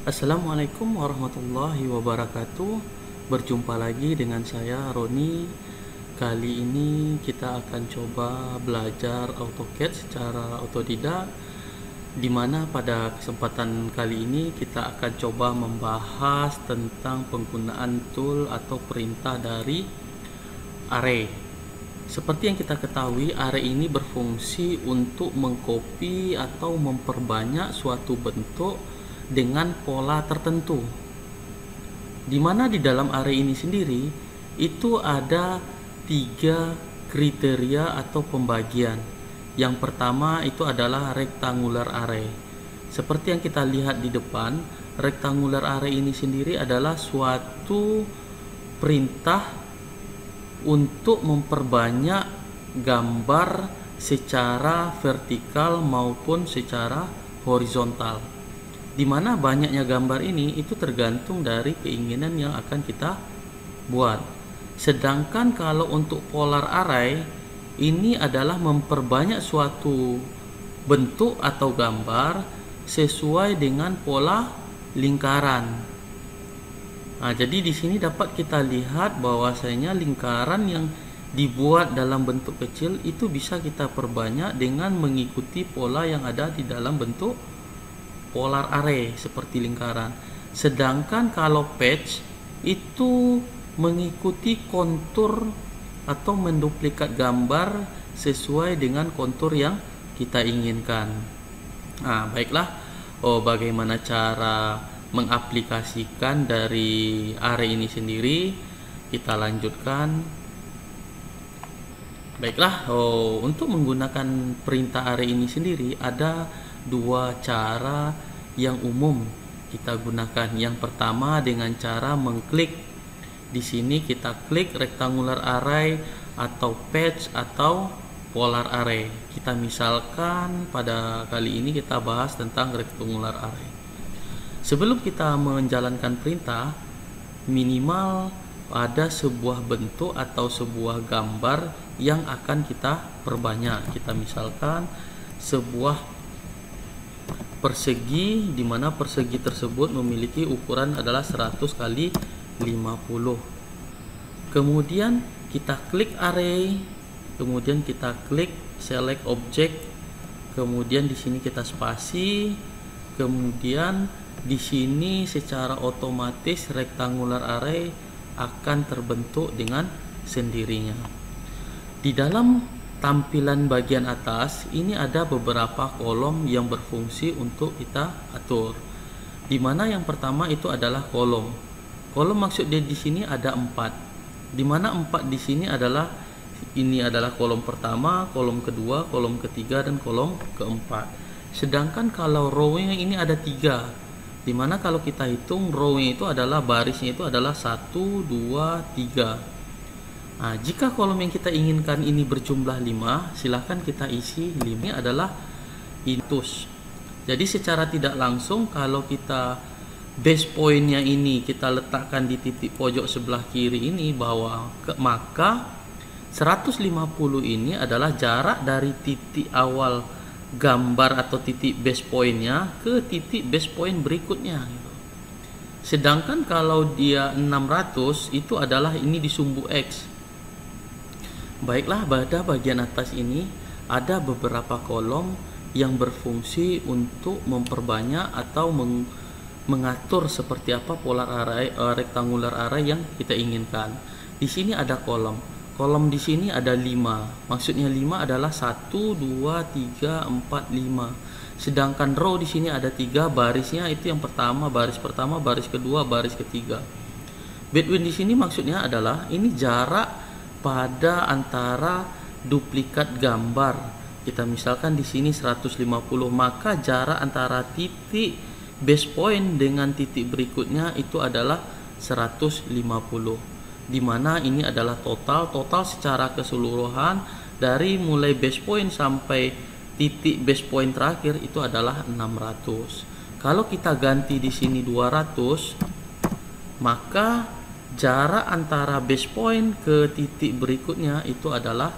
Assalamualaikum warahmatullahi wabarakatuh. Berjumpa lagi dengan saya Roni. Kali ini kita akan coba belajar AutoCAD secara otodidak, di mana pada kesempatan kali ini kita akan coba membahas tentang penggunaan tool atau perintah dari array. Seperti yang kita ketahui, array ini berfungsi untuk mengcopy atau memperbanyak suatu bentuk dengan pola tertentu, di mana di dalam array ini sendiri itu ada 3 kriteria atau pembagian. Yang pertama itu adalah rectangular array. Seperti yang kita lihat di depan, rectangular array ini sendiri adalah suatu perintah untuk memperbanyak gambar secara vertikal maupun secara horizontal, di mana banyaknya gambar ini itu tergantung dari keinginan yang akan kita buat. Sedangkan kalau untuk polar array ini adalah memperbanyak suatu bentuk atau gambar sesuai dengan pola lingkaran. Nah, jadi di sini dapat kita lihat bahwasanya lingkaran yang dibuat dalam bentuk kecil itu bisa kita perbanyak dengan mengikuti pola yang ada di dalam bentuk polar array seperti lingkaran. Sedangkan kalau patch itu mengikuti kontur atau menduplikat gambar sesuai dengan kontur yang kita inginkan. Nah, baiklah. Bagaimana cara mengaplikasikan dari array ini sendiri? Kita lanjutkan. Baiklah, untuk menggunakan perintah array ini sendiri ada 2 cara yang umum kita gunakan. Yang pertama dengan cara mengklik. Di sini kita klik rectangular array atau patch atau polar array. Kita misalkan pada kali ini kita bahas tentang rectangular array. Sebelum kita menjalankan perintah, minimal ada sebuah bentuk atau sebuah gambar yang akan kita perbanyak. Kita misalkan sebuah persegi, di mana persegi tersebut memiliki ukuran adalah 100 kali 50. Kemudian kita klik array, kemudian kita klik select object, kemudian di sini kita spasi, kemudian di sini secara otomatis rectangular array akan terbentuk dengan sendirinya. Di dalam tampilan bagian atas ini ada beberapa kolom yang berfungsi untuk kita atur. Di mana yang pertama itu adalah kolom. Kolom maksudnya di sini ada 4. Di mana 4 di sini adalah kolom pertama, kolom kedua, kolom ketiga dan kolom keempat. Sedangkan kalau row-nya ini ada 3. Di mana kalau kita hitung row-nya itu adalah barisnya itu adalah 1 2 3. Nah, jika kolom yang kita inginkan ini berjumlah 5, silahkan kita isi 5. Ini adalah intus. Jadi secara tidak langsung kalau kita base pointnya ini kita letakkan di titik pojok sebelah kiri ini maka 150 ini adalah jarak dari titik awal gambar atau titik base pointnya ke titik base point berikutnya. Sedangkan kalau dia 600 itu adalah ini di sumbu X. Baiklah, pada bagian atas ini ada beberapa kolom yang berfungsi untuk memperbanyak atau mengatur seperti apa polar array, rectangular array yang kita inginkan. Di sini ada kolom. Kolom di sini ada 5. Maksudnya 5 adalah 1 2 3 4 5. Sedangkan row di sini ada 3, barisnya itu yang pertama, baris pertama, baris kedua, baris ketiga. Between di sini maksudnya adalah ini jarak pada antara duplikat gambar. Kita misalkan di sini 150, maka jarak antara titik base point dengan titik berikutnya itu adalah 150. Di mana ini adalah total secara keseluruhan dari mulai base point sampai titik base point terakhir itu adalah 600. Kalau kita ganti di sini 200, maka jarak antara base point ke titik berikutnya itu adalah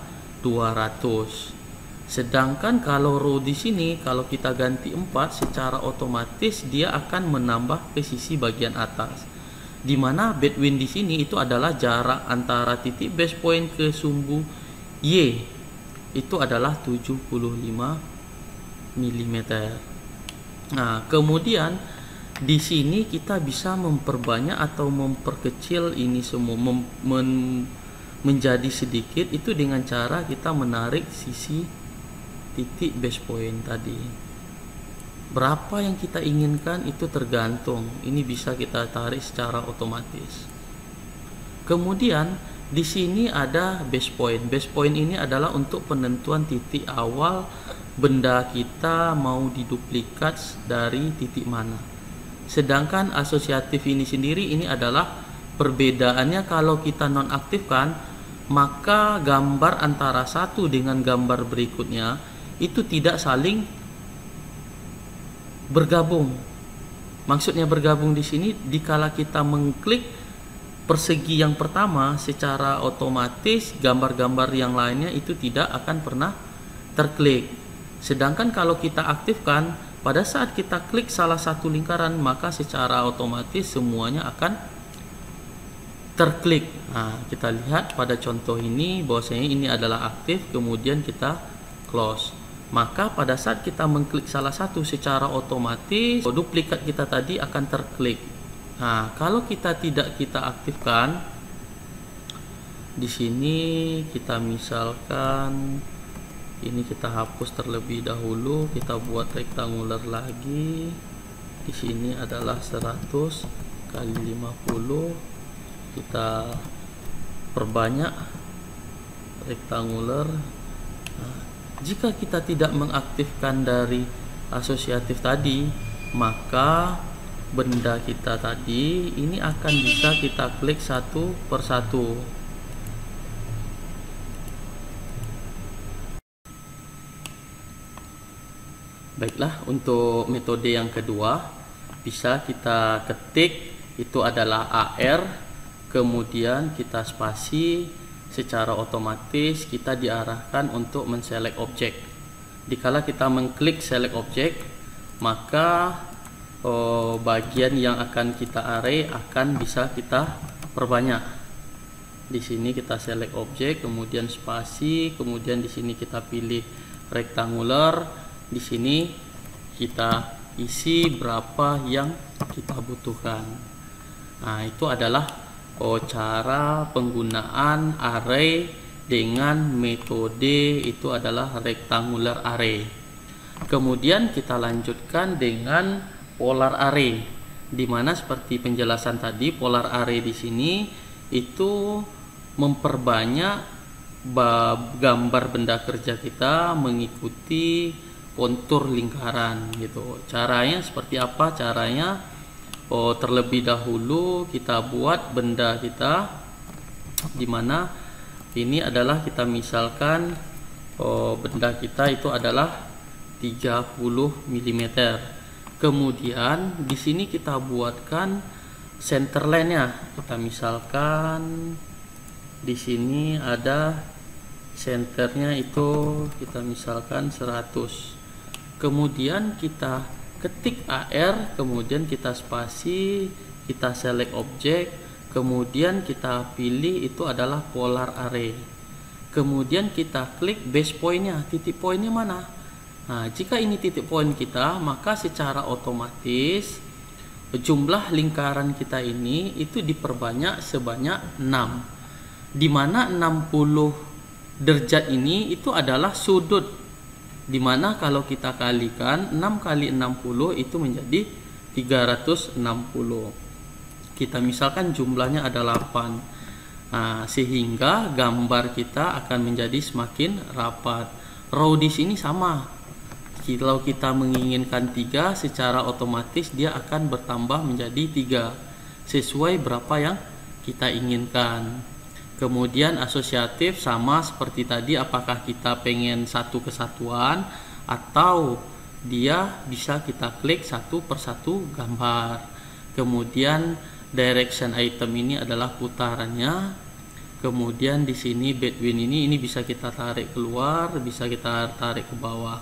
200. Sedangkan kalau row di sini, kalau kita ganti 4, secara otomatis dia akan menambah ke sisi bagian atas. Dimana bedwind di sini itu adalah jarak antara titik base point ke sumbu Y, itu adalah 75 mm. Nah, kemudian di sini kita bisa memperbanyak atau memperkecil ini semua menjadi sedikit, itu dengan cara kita menarik sisi titik base point tadi. Berapa yang kita inginkan itu tergantung, ini bisa kita tarik secara otomatis. Kemudian di sini ada base point. Base point ini adalah untuk penentuan titik awal benda kita mau diduplikat dari titik mana. Sedangkan asosiatif ini sendiri, ini adalah perbedaannya kalau kita nonaktifkan, maka gambar antara satu dengan gambar berikutnya itu tidak saling bergabung. Maksudnya bergabung di sini, dikala kita mengklik persegi yang pertama, secara otomatis gambar-gambar yang lainnya itu tidak akan pernah terklik. Sedangkan kalau kita aktifkan, pada saat kita klik salah satu lingkaran, maka secara otomatis semuanya akan terklik. Nah, kita lihat pada contoh ini bahwasanya ini adalah aktif, kemudian kita close. Maka pada saat kita mengklik salah satu, secara otomatis duplikat kita tadi akan terklik. Nah, kalau kita tidak kita aktifkan, di sini kita misalkan ini kita hapus terlebih dahulu, kita buat rektangular lagi. Di sini adalah 100 kali 50. Kita perbanyak rektangular. Nah, jika kita tidak mengaktifkan dari asosiatif tadi, maka benda kita tadi ini akan bisa kita klik satu persatu. Baiklah, untuk metode yang kedua bisa kita ketik, itu adalah AR, kemudian kita spasi, secara otomatis kita diarahkan untuk men-select objek. Dikala kita mengklik select objek, maka bagian yang akan kita array akan bisa kita perbanyak. Di sini kita select objek, kemudian spasi, kemudian di sini kita pilih rectangular. Di sini kita isi berapa yang kita butuhkan. Nah, itu adalah cara penggunaan array dengan metode itu adalah rectangular array. Kemudian kita lanjutkan dengan polar array, di mana seperti penjelasan tadi, polar array di sini itu memperbanyak gambar benda kerja kita mengikuti kontur lingkaran gitu. Caranya seperti apa? Caranya terlebih dahulu kita buat benda kita, dimana ini adalah kita misalkan benda kita itu adalah 30 mm. Kemudian di sini kita buatkan center line-nya. Kita misalkan di sini ada centernya itu kita misalkan 100. Kemudian kita ketik AR, kemudian kita spasi, kita select objek, kemudian kita pilih itu adalah polar array. Kemudian kita klik base point-nya, titik pointnya mana. Nah, jika ini titik point kita, maka secara otomatis jumlah lingkaran kita ini itu diperbanyak sebanyak 6, dimana 60 derajat ini itu adalah sudut, dimana kalau kita kalikan 6 kali 60 itu menjadi 360. Kita misalkan jumlahnya ada 8. Nah, sehingga gambar kita akan menjadi semakin rapat. Row di sini sama. Kalau kita menginginkan 3, secara otomatis dia akan bertambah menjadi 3 sesuai berapa yang kita inginkan. Kemudian asosiatif sama seperti tadi, apakah kita pengen satu kesatuan atau dia bisa kita klik satu persatu gambar. Kemudian direction item ini adalah putarannya. Kemudian di sini Bedouin ini bisa kita tarik keluar, bisa kita tarik ke bawah.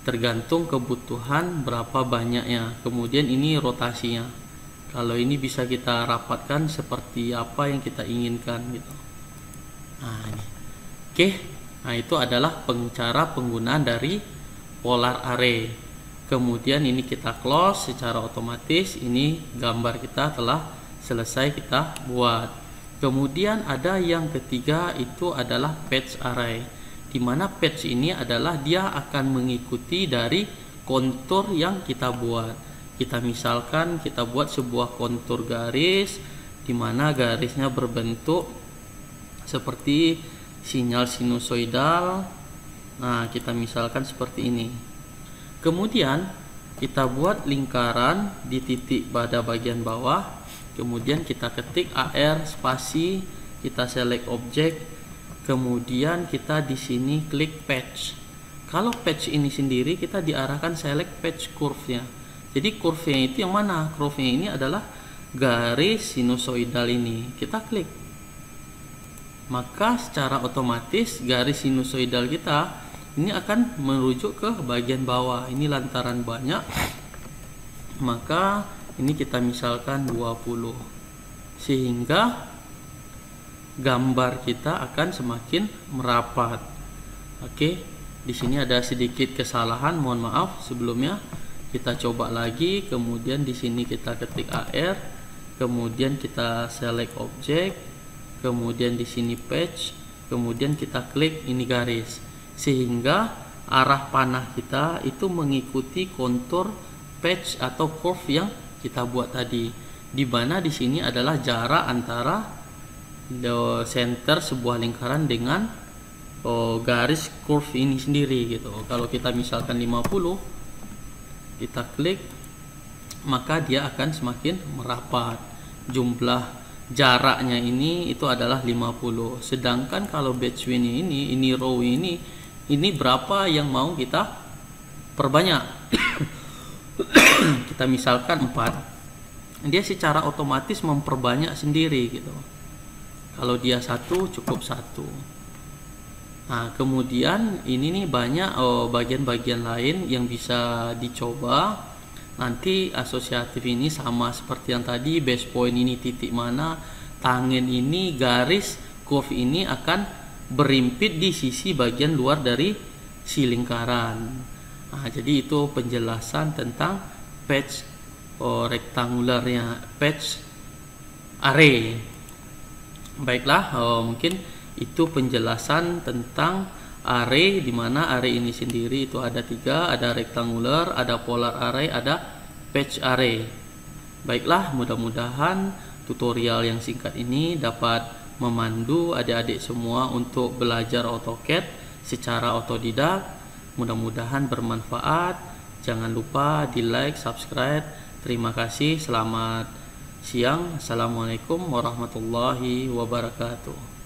Tergantung kebutuhan berapa banyaknya. Kemudian ini rotasinya. Kalau ini bisa kita rapatkan seperti apa yang kita inginkan gitu. Nah, ini. Oke. Nah, itu adalah cara penggunaan dari polar array. Kemudian ini kita close secara otomatis. Ini gambar kita telah selesai kita buat. Kemudian ada yang ketiga, itu adalah patch array, di mana patch ini adalah dia akan mengikuti dari kontur yang kita buat. Kita misalkan kita buat sebuah kontur garis, di mana garisnya berbentuk seperti sinyal sinusoidal. Nah, kita misalkan seperti ini. Kemudian kita buat lingkaran di titik pada bagian bawah. Kemudian kita ketik AR spasi, kita select objek, kemudian kita di sini klik patch. Kalau patch ini sendiri kita diarahkan select patch curve-nya. Jadi curve-nya itu yang mana? Curve-nya ini adalah garis sinusoidal ini. Kita klik. Maka secara otomatis garis sinusoidal kita ini akan merujuk ke bagian bawah. Ini lantaran banyak, maka ini kita misalkan 20, sehingga gambar kita akan semakin merapat. Oke, di sini ada sedikit kesalahan, mohon maaf sebelumnya. Kita coba lagi, kemudian di sini kita ketik AR, kemudian kita select objek, kemudian di sini patch, kemudian kita klik ini garis, sehingga arah panah kita itu mengikuti kontur patch atau curve yang kita buat tadi, di mana di sini adalah jarak antara center sebuah lingkaran dengan garis curve ini sendiri gitu. Kalau kita misalkan 50, kita klik, maka dia akan semakin merapat. Jumlah jaraknya ini itu adalah 50. Sedangkan kalau Bedouin ini row ini berapa yang mau kita perbanyak? Kita misalkan 4, dia secara otomatis memperbanyak sendiri gitu. Kalau dia 1 cukup 1. Nah, kemudian ini nih banyak bagian-bagian lain yang bisa dicoba. Nanti asosiatif ini sama seperti yang tadi, base point ini titik mana, tangen ini, garis curve ini akan berimpit di sisi bagian luar dari si lingkaran. Nah, jadi itu penjelasan tentang patch rektangularnya, patch array. Baiklah, mungkin itu penjelasan tentang array, di mana array ini sendiri itu ada 3, ada rektangular, ada polar array, ada patch array. Baiklah, mudah-mudahan tutorial yang singkat ini dapat memandu adik-adik semua untuk belajar AutoCAD secara otodidak. Mudah-mudahan bermanfaat. Jangan lupa di like, subscribe. Terima kasih. Selamat siang. Assalamualaikum warahmatullahi wabarakatuh.